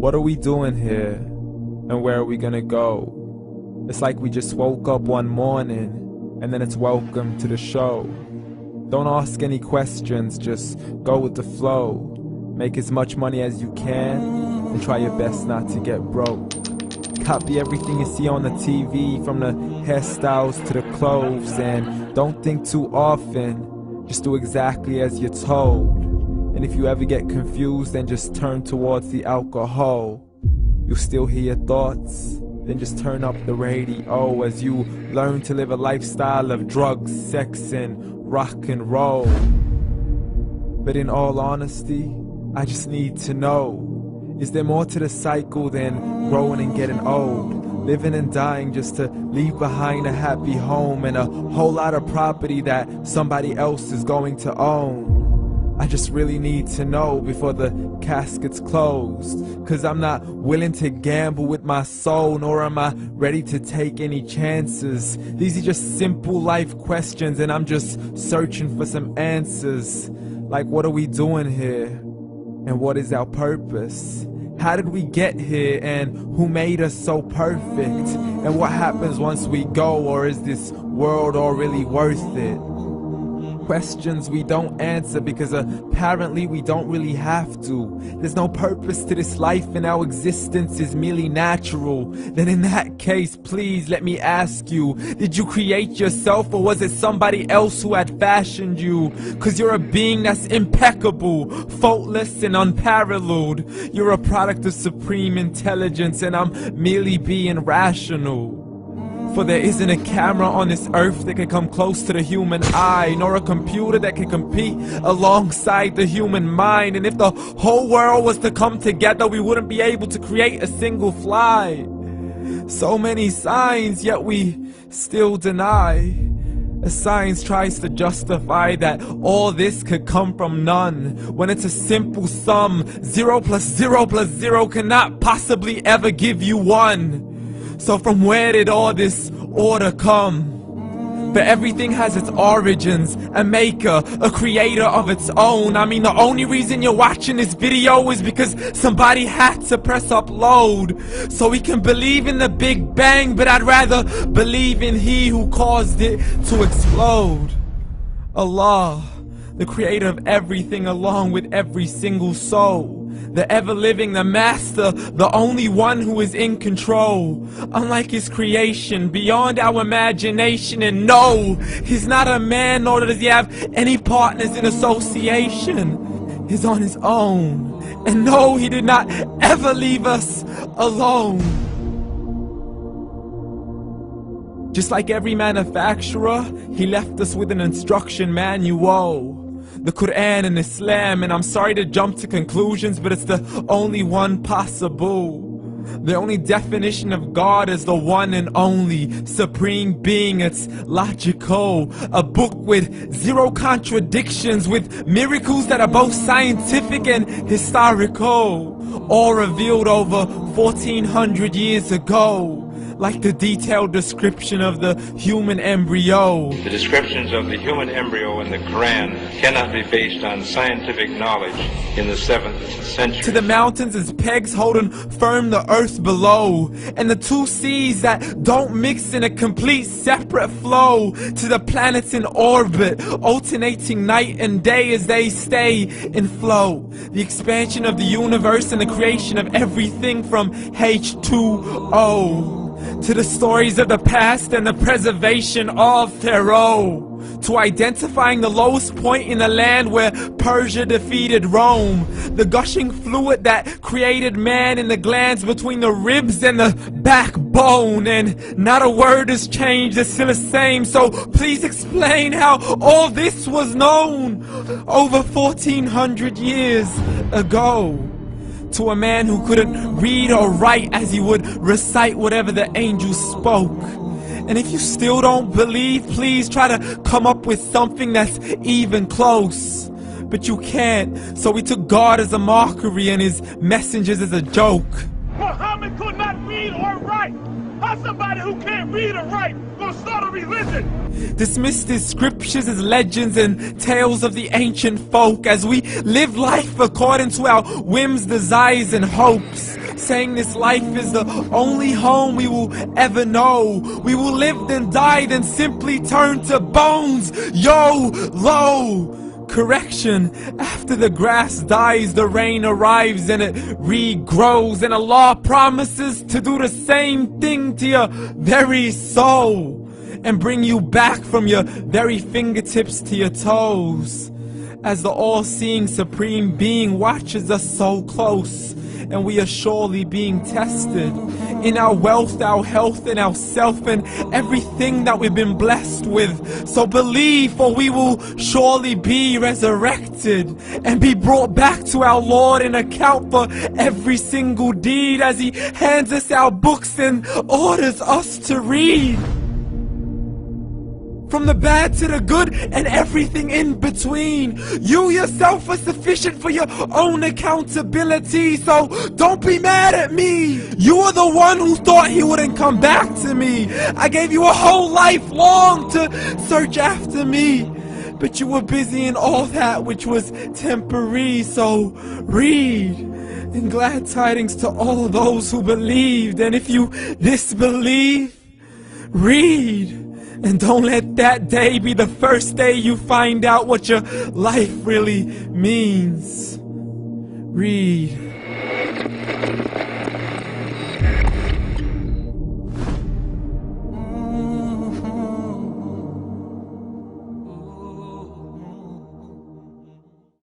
What are we doing here? And where are we gonna go? It's like we just woke up one morning and then it's welcome to the show. Don't ask any questions, just go with the flow. Make as much money as you can and try your best not to get broke. Copy everything you see on the TV, from the hairstyles to the clothes, and don't think too often, just do exactly as you're told. And if you ever get confused, then just turn towards the alcohol. You'll still hear your thoughts, then just turn up the radio as you learn to live a lifestyle of drugs, sex, and rock and roll. But in all honesty, I just need to know, is there more to the cycle than growing and getting old? Living and dying just to leave behind a happy home and a whole lot of property that somebody else is going to own. I just really need to know before the casket's closed, 'cause I'm not willing to gamble with my soul, nor am I ready to take any chances. These are just simple life questions and I'm just searching for some answers. Like, what are we doing here? And what is our purpose? How did we get here, and who made us so perfect? And what happens once we go, or is this world all really worth it? Questions we don't answer because apparently we don't really have to. There's no purpose to this life and our existence is merely natural. Then in that case, please let me ask you, did you create yourself, or was it somebody else who had fashioned you? 'Cause you're a being that's impeccable, faultless and unparalleled. You're a product of supreme intelligence and I'm merely being rational. For there isn't a camera on this earth that can come close to the human eye, nor a computer that can compete alongside the human mind. And if the whole world was to come together, we wouldn't be able to create a single fly. So many signs, yet we still deny. As science tries to justify that all this could come from none, when it's a simple sum. 0 plus 0 plus 0 cannot possibly ever give you 1. So from where did all this order come? But everything has its origins, a maker, a creator of its own. I mean, the only reason you're watching this video is because somebody had to press upload. So we can believe in the Big Bang, but I'd rather believe in He who caused it to explode. Allah, the creator of everything along with every single soul. The ever-living, the master, the only one who is in control. Unlike his creation, beyond our imagination. And no, he's not a man, nor does he have any partners in association. He's on his own. And no, he did not ever leave us alone. Just like every manufacturer, he left us with an instruction manual. The Quran and Islam, and I'm sorry to jump to conclusions, but it's the only one possible. The only definition of God is the one and only supreme being. It's logical, a book with 0 contradictions, with miracles that are both scientific and historical, all revealed over 1400 years ago. Like the detailed description of the human embryo. The descriptions of the human embryo in the Quran cannot be based on scientific knowledge in the 7th century. To the mountains as pegs holding firm the earth below, and the 2 seas that don't mix in a complete separate flow. To the planets in orbit, alternating night and day as they stay in flow. The expansion of the universe and the creation of everything from H2O. To the stories of the past and the preservation of Pharaoh. To identifying the lowest point in the land where Persia defeated Rome. The gushing fluid that created man in the glands between the ribs and the backbone. And not a word has changed, it's still the same. So please explain how all this was known over 1400 years ago. To a man who couldn't read or write, as he would recite whatever the angels spoke. And if you still don't believe, please try to come up with something that's even close. But you can't, so we took God as a mockery and his messengers as a joke. Muhammad could not read or write. How somebody who can't read or write gonna start a religion? Dismissed his scriptures as legends and tales of the ancient folk, as we live life according to our whims, desires, and hopes. saying this life is the only home we will ever know. We will live then die, then simply turn to bones. YOLO! Correction, after the grass dies, the rain arrives and it regrows, and Allah promises to do the same thing to your very soul and bring you back from your very fingertips to your toes, as the all-seeing supreme being watches us so close, and we are surely being tested in our wealth, our health, and our self, and everything that we've been blessed with. So believe, for we will surely be resurrected and be brought back to our Lord and account for every single deed, as He hands us our books and orders us to read. From the bad to the good and everything in between. You yourself are sufficient for your own accountability, so don't be mad at me. You are the one who thought He wouldn't come back to me. I gave you a whole life long to search after me, but you were busy in all that which was temporary. So read, and glad tidings to all those who believed. And if you disbelieve, read. And don't let that day be the first day you find out what your life really means. Read.